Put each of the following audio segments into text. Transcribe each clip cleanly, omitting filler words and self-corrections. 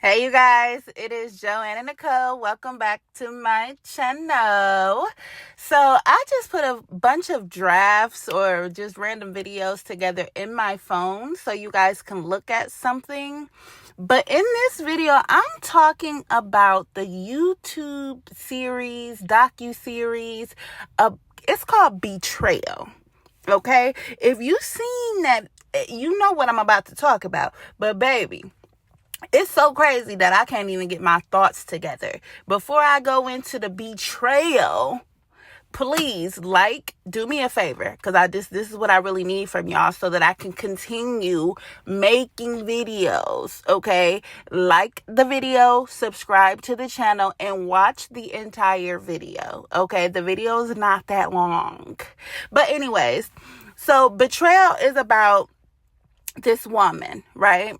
Hey, you guys, it is Joanna Nicole. Welcome back to my channel. So, I just put a bunch of drafts or just random videos together in my phone so you guys can look at something. But in this video, I'm talking about the YouTube series, docu-series. It's called Betrayal. Okay? If you've seen that, you know what I'm about to talk about. But baby, it's so crazy that I can't even get my thoughts together. Before I go into the betrayal, please do me a favor, because this is what I really need from y'all so that I can continue making videos. Okay, like the video, subscribe to the channel, and watch the entire video. Okay, the video is not that long, but anyways, so Betrayal is about this woman, right?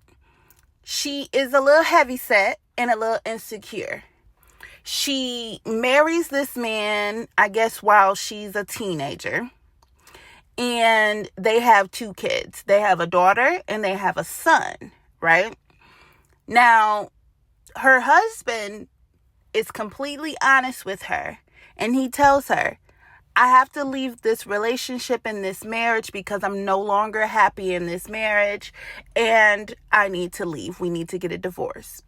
She is a little heavyset and a little insecure. She marries this man, I guess, while she's a teenager. And they have 2 kids. They have a daughter and they have a son, right? Now, her husband is completely honest with her. And he tells her, I have to leave this relationship and this marriage because I'm no longer happy in this marriage and I need to leave. We need to get a divorce.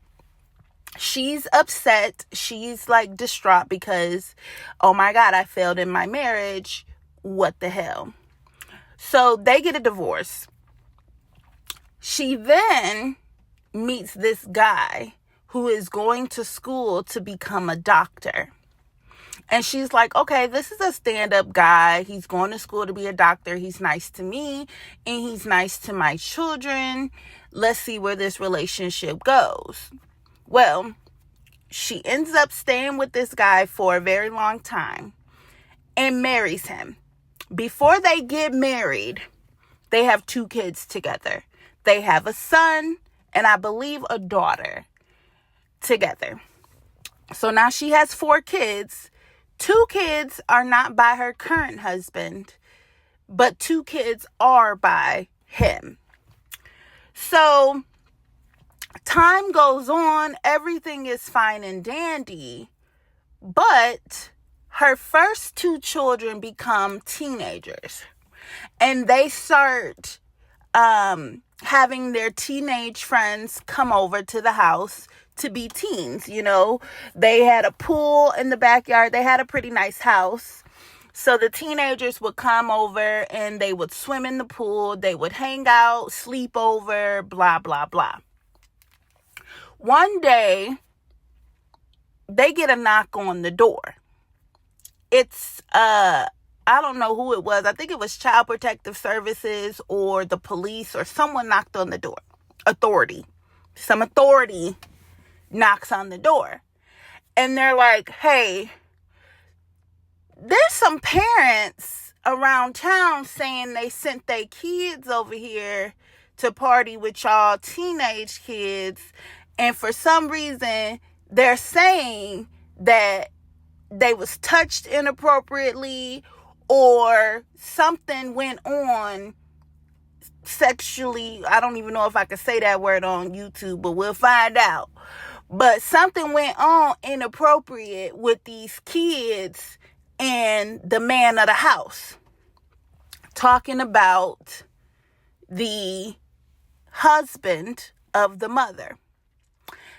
She's upset. She's distraught because, oh my God, I failed in my marriage. What the hell? So they get a divorce. She then meets this guy who is going to school to become a doctor. And she's like, okay, this is a stand-up guy. He's going to school to be a doctor. He's nice to me and he's nice to my children. Let's see where this relationship goes. Well, she ends up staying with this guy for a very long time and marries him. Before they get married, they have 2 kids together. They have a son and I believe a daughter together. So now she has 4 kids. 2 kids are not by her current husband, but 2 kids are by him. So time goes on, everything is fine and dandy, but her first 2 children become teenagers and they start having their teenage friends come over to the house to be teens. You know, they had a pool in the backyard. They had a pretty nice house. So the teenagers would come over and they would swim in the pool. They would hang out, sleep over, blah, blah, blah. One day, they get a knock on the door. It's, I don't know who it was. I think it was Child Protective Services or the police or someone knocked on the door. Some authority knocks on the door. And they're like, hey, there's some parents around town saying they sent their kids over here to party with y'all teenage kids. And for some reason, they're saying that they was touched inappropriately or something went on sexually. I don't even know if I can say that word on YouTube, but we'll find out. But something went on inappropriate with these kids and the man of the house. Talking about the husband of the mother.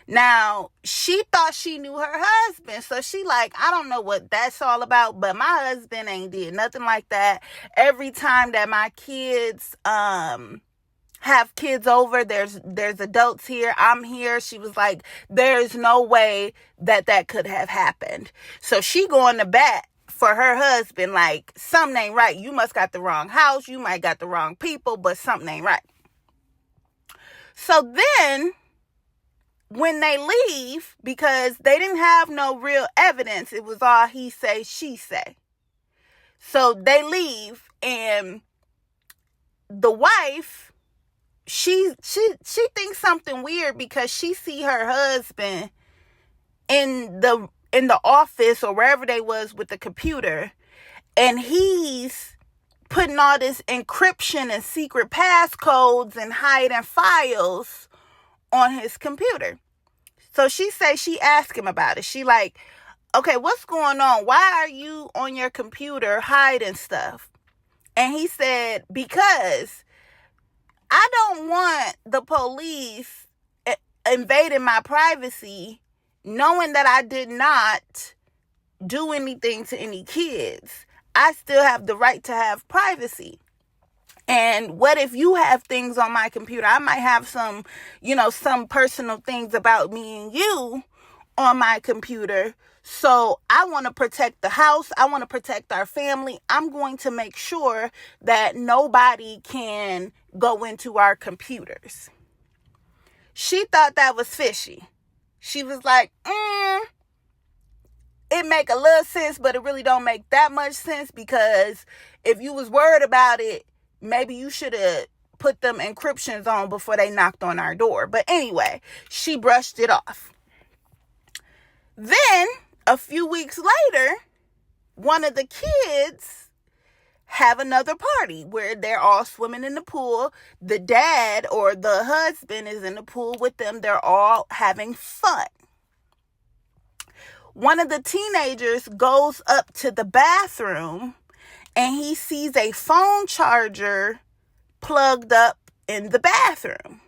Now, she thought she knew her husband. So she I don't know what that's all about, but my husband ain't did nothing like that. Every time that my kids have kids over, there's adults here, I'm here. She was like, there's no way that could have happened. So she going to bat for her husband, something ain't right. You must got the wrong house. You might got the wrong people, but something ain't right. So then when they leave, because they didn't have no real evidence, it was all he say, she say. So they leave and the wife, she thinks something weird because she see her husband in the office or wherever they was with the computer, and he's putting all this encryption and secret passcodes and hiding files on his computer. So she asked him about it. She like, okay, what's going on? Why are you on your computer hiding stuff? And he said, because I don't want the police invading my privacy, knowing that I did not do anything to any kids. I still have the right to have privacy. And what if you have things on my computer? I might have some personal things about me and you on my computer. So I want to protect the house. I want to protect our family. I'm going to make sure that nobody can go into our computers. She thought that was fishy. She was like, it make a little sense, but it really don't make that much sense, because if you was worried about it, maybe you should have put them encryptions on before they knocked on our door. But anyway, she brushed it off. Then, a few weeks later, one of the kids have another party where they're all swimming in the pool. The dad or the husband is in the pool with them. They're all having fun. One of the teenagers goes up to the bathroom and he sees a phone charger plugged up in the bathroom.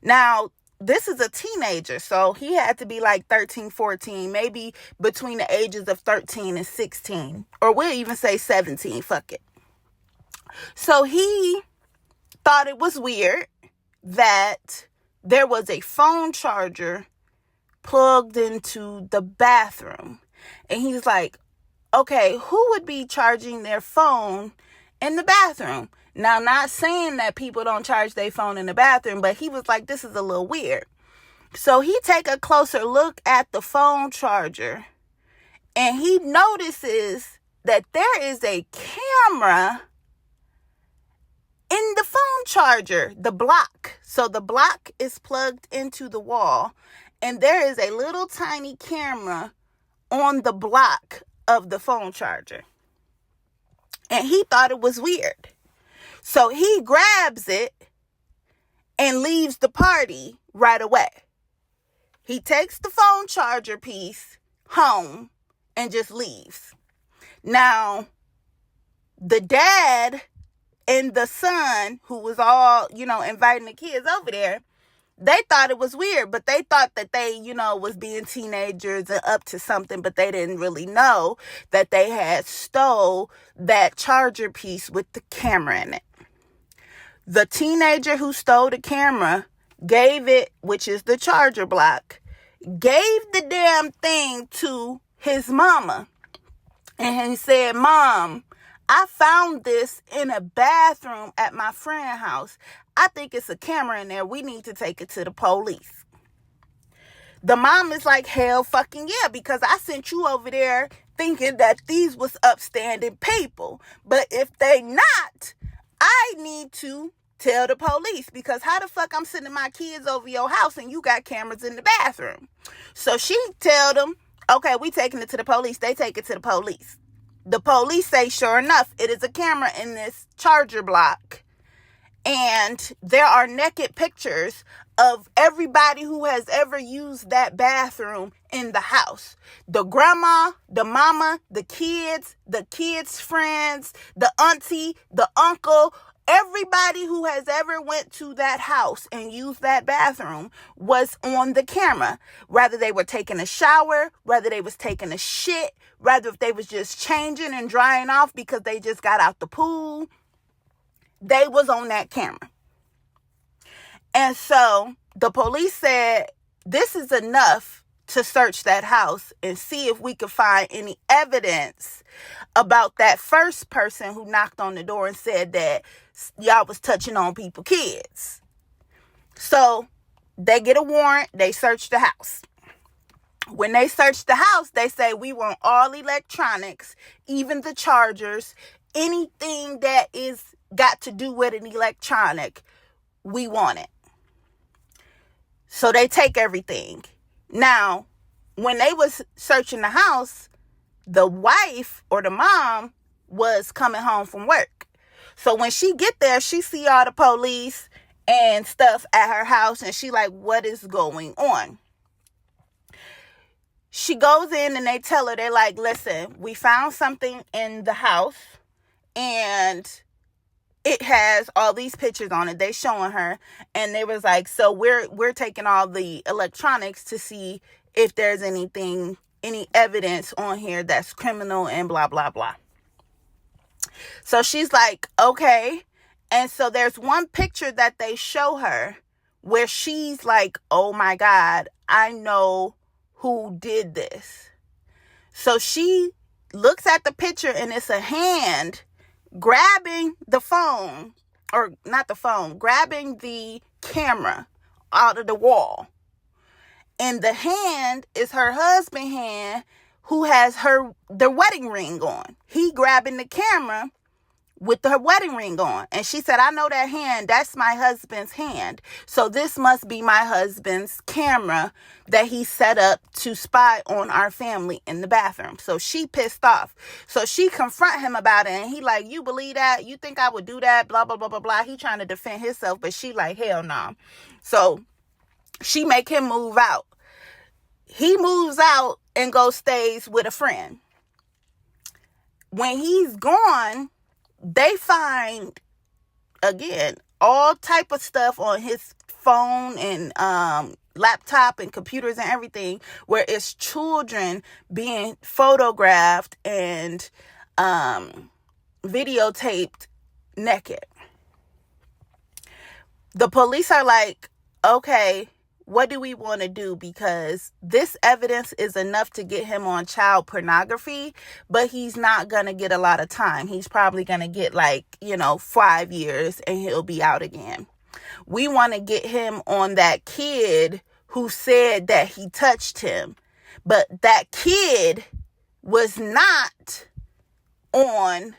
Now, this is a teenager, so he had to be like 13, 14, maybe between the ages of 13 and 16, or we'll even say 17, fuck it. So he thought it was weird that there was a phone charger plugged into the bathroom. And he's like, okay, who would be charging their phone in the bathroom? Now, not saying that people don't charge their phone in the bathroom, but he was like, this is a little weird. So he take a closer look at the phone charger, and he notices that there is a camera in the phone charger, the block. So the block is plugged into the wall, and there is a little tiny camera on the block of the phone charger. And he thought it was weird. So he grabs it and leaves the party right away. He takes the phone charger piece home and just leaves. Now, the dad and the son, who was all, inviting the kids over there, they thought it was weird, but they thought that they, was being teenagers and up to something, but they didn't really know that they had stole that charger piece with the camera in it. The teenager who stole the camera gave it, which is the charger block, gave the damn thing to his mama. And he said, Mom, I found this in a bathroom at my friend's house. I think it's a camera in there. We need to take it to the police. The mom is like, hell fucking yeah, because I sent you over there thinking that these was upstanding people. But if they not, I need to tell the police, because how the fuck I'm sending my kids over your house and you got cameras in the bathroom? So she tell them, okay, we taking it to the police. They take it to the police. The police say, sure enough, it is a camera in this charger block. And there are naked pictures of everybody who has ever used that bathroom in the house. The grandma, the mama, the kids' friends, the auntie, the uncle, everybody who has ever went to that house and used that bathroom was on the camera. Whether they were taking a shower, whether they was taking a shit, whether if they was just changing and drying off because they just got out the pool, they was on that camera. And so the police said, this is enough to search that house and see if we could find any evidence about that first person who knocked on the door and said that y'all was touching on people's kids. So they get a warrant. They search the house. When they search the house, they say, we want all electronics, even the chargers, anything that is got to do with an electronic, we want it. So they take everything. Now, when they was searching the house, the wife or the mom was coming home from work. So when she get there, she see all the police and stuff at her house, and she like, what is going on? she goes in and they tell her, they're like, listen, we found something in the house and it has all these pictures on it. They showing her, and they was like, so we're taking all the electronics to see if there's any evidence on here that's criminal and blah, blah, blah. So she's like, okay. And so there's one picture that they show her where she's like, oh my God, I know who did this. So she looks at the picture and it's a hand grabbing the phone, or not the phone, grabbing the camera out of the wall. And the hand is her husband's hand, who has the wedding ring on. He grabbing the camera with her wedding ring on. And she said, I know that hand. That's my husband's hand. So this must be my husband's camera that he set up to spy on our family in the bathroom. So she pissed off. So she confront him about it. And he like, you believe that? You think I would do that? Blah, blah, blah, blah, blah. He trying to defend himself. But she like, hell no. So she make him move out. He moves out and goes stays with a friend. When he's gone, they find, again, all type of stuff on his phone and laptop and computers and everything, where it's children being photographed and videotaped naked. The police are like, okay, what do we want to do? Because this evidence is enough to get him on child pornography, but he's not going to get a lot of time. He's probably going to get 5 years and he'll be out again. We want to get him on that kid who said that he touched him, but that kid was not on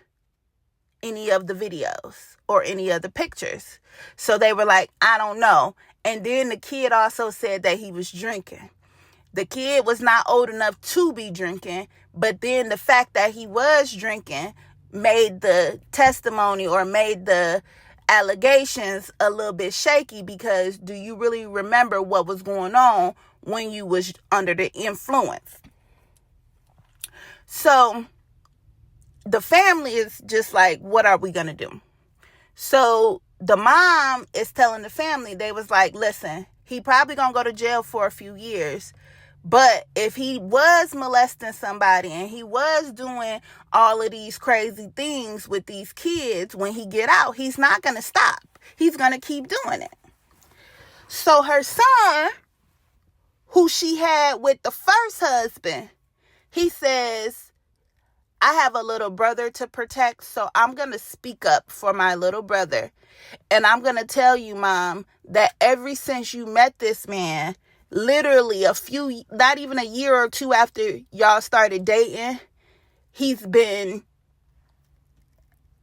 any of the videos or any of the pictures. So they were like, I don't know. And then the kid also said that he was drinking. The kid was not old enough to be drinking, but then the fact that he was drinking made the testimony or made the allegations a little bit shaky, because do you really remember what was going on when you was under the influence? So the family is just like, what are we going to do? So the mom is telling the family, they was like, listen, he probably gonna go to jail for a few years, but if he was molesting somebody and he was doing all of these crazy things with these kids, when he get out, he's not gonna stop. He's gonna keep doing it. So her son, who she had with the first husband, he says, I have a little brother to protect, so I'm going to speak up for my little brother. And I'm going to tell you, Mom, that ever since you met this man, literally not even a year or two after y'all started dating, he's been,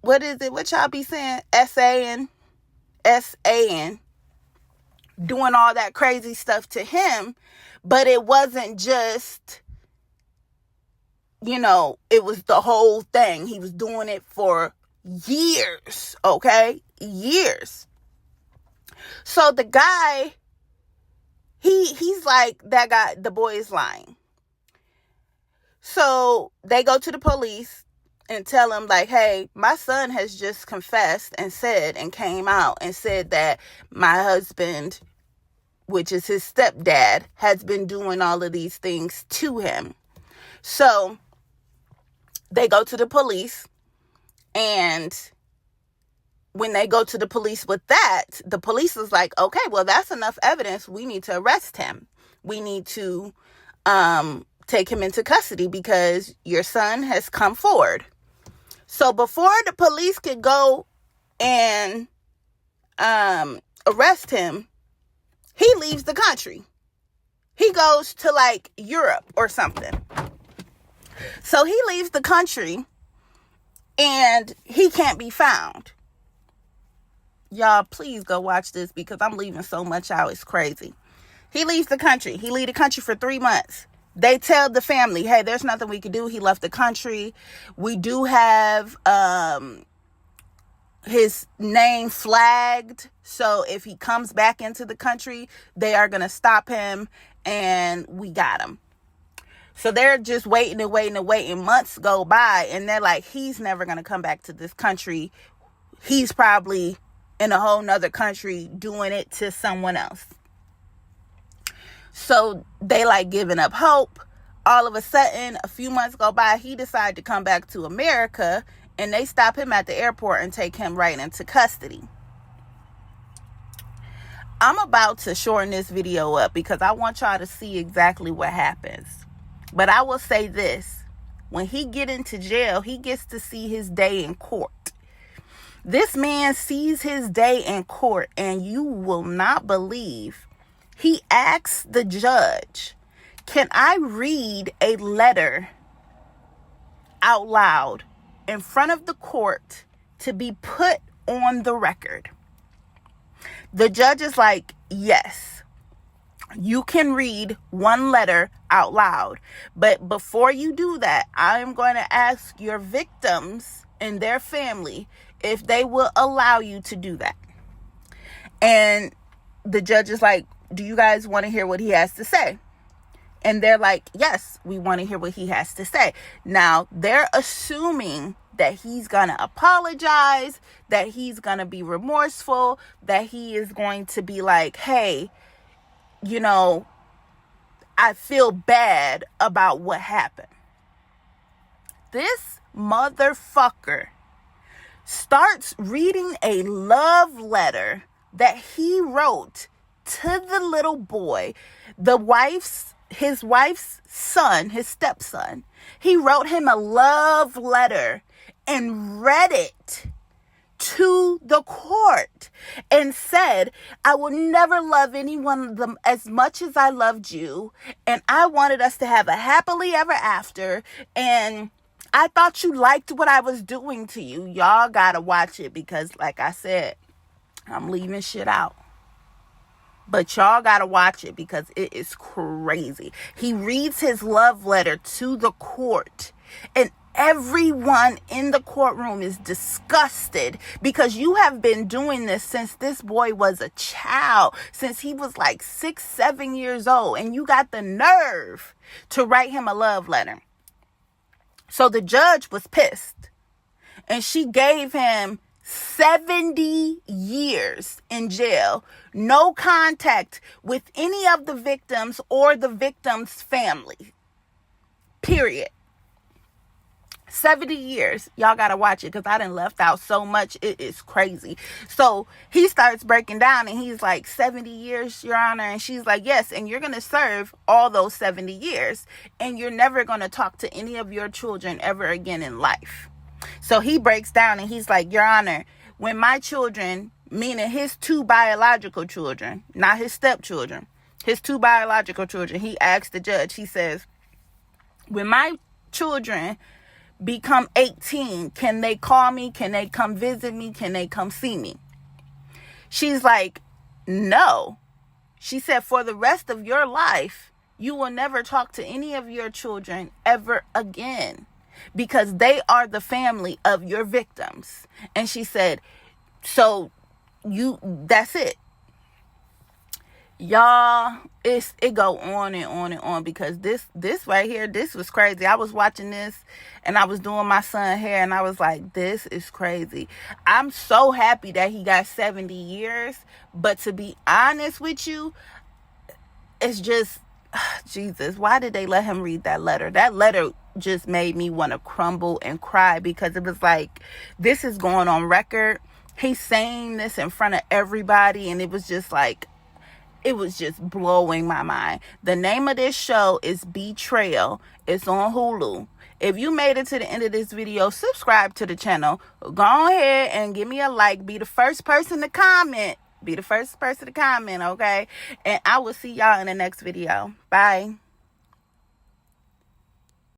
what is it? What y'all be saying? SAing, doing all that crazy stuff to him. But it wasn't just, it was the whole thing. He was doing it for years, okay? Years. So the guy, he's like, that guy, the boy is lying. So they go to the police and tell him like, hey, my son has just confessed and said and came out and said that my husband, which is his stepdad, has been doing all of these things to him. So they go to the police, and when they go to the police with that, the police is like, okay, well, that's enough evidence. We need to arrest him. We need to take him into custody because your son has come forward. So before the police could go and arrest him, he leaves the country. He goes to Europe or something. So he leaves the country and he can't be found. Y'all, please go watch this because I'm leaving so much out. It's crazy. He leaves the country. He leaves the country for 3 months. They tell the family, hey, there's nothing we can do. He left the country. We do have his name flagged. So if he comes back into the country, they are going to stop him, and we got him. So they're just waiting and waiting and waiting. Months go by, and they're like, he's never going to come back to this country. He's probably in a whole nother country doing it to someone else. So they like giving up hope. All of a sudden, a few months go by, he decided to come back to America, and they stop him at the airport and take him right into custody. I'm about to shorten this video up because I want y'all to see exactly what happens. But I will say this. When he get into jail, he gets to see his day in court. This man sees his day in court, and you will not believe. He asks the judge, can I read a letter out loud in front of the court to be put on the record? The judge is like, yes, you can read one letter out loud. But before you do that, I am going to ask your victims and their family if they will allow you to do that. And the judge is like, do you guys want to hear what he has to say? And they're like, yes, we want to hear what he has to say. Now, they're assuming that he's going to apologize, that he's going to be remorseful, that he is going to be like, hey, you know, I feel bad about what happened. This motherfucker starts reading a love letter that he wrote to the little boy, his wife's son, his stepson. He wrote him a love letter and read it to the court and said, I will never love anyone of them as much as I loved you. And I wanted us to have a happily ever after. And I thought you liked what I was doing to you. Y'all gotta watch it because, like I said, I'm leaving shit out. But y'all gotta watch it because it is crazy. He reads his love letter to the court, and everyone in the courtroom is disgusted because you have been doing this since this boy was a child, since he was like 6, 7 years old, and you got the nerve to write him a love letter. So the judge was pissed, and she gave him 70 years in jail, no contact with any of the victims or the victim's family. Period. 70 years. Y'all gotta watch it because I done left out so much. It is crazy. So he starts breaking down and he's like, 70 years, Your Honor. And she's like, yes, and you're gonna serve all those 70 years. And you're never gonna talk to any of your children ever again in life. So he breaks down and he's like, Your Honor, when my children, meaning his 2 biological children, not his stepchildren, his 2 biological children, he asked the judge, he says, when my children become 18, can they call me? Can they come visit me? Can they come see me? She's like, no. She said, for the rest of your life, you will never talk to any of your children ever again because they are the family of your victims. And she said, so that's it. Y'all, it go on and on and on because this right here, this was crazy. I was watching this and I was doing my son's hair and I was like, this is crazy. I'm so happy that he got 70 years, but to be honest with you, it's just, Jesus, why did they let him read that letter? That letter just made me want to crumble and cry because it was like, this is going on record. He's saying this in front of everybody and it was just like, it was just blowing my mind. The name of this show is Betrayal. It's on Hulu. If you made it to the end of this video, subscribe to the channel. Go ahead and give me a like. Be the first person to comment. Okay? And I will see y'all in the next video. Bye.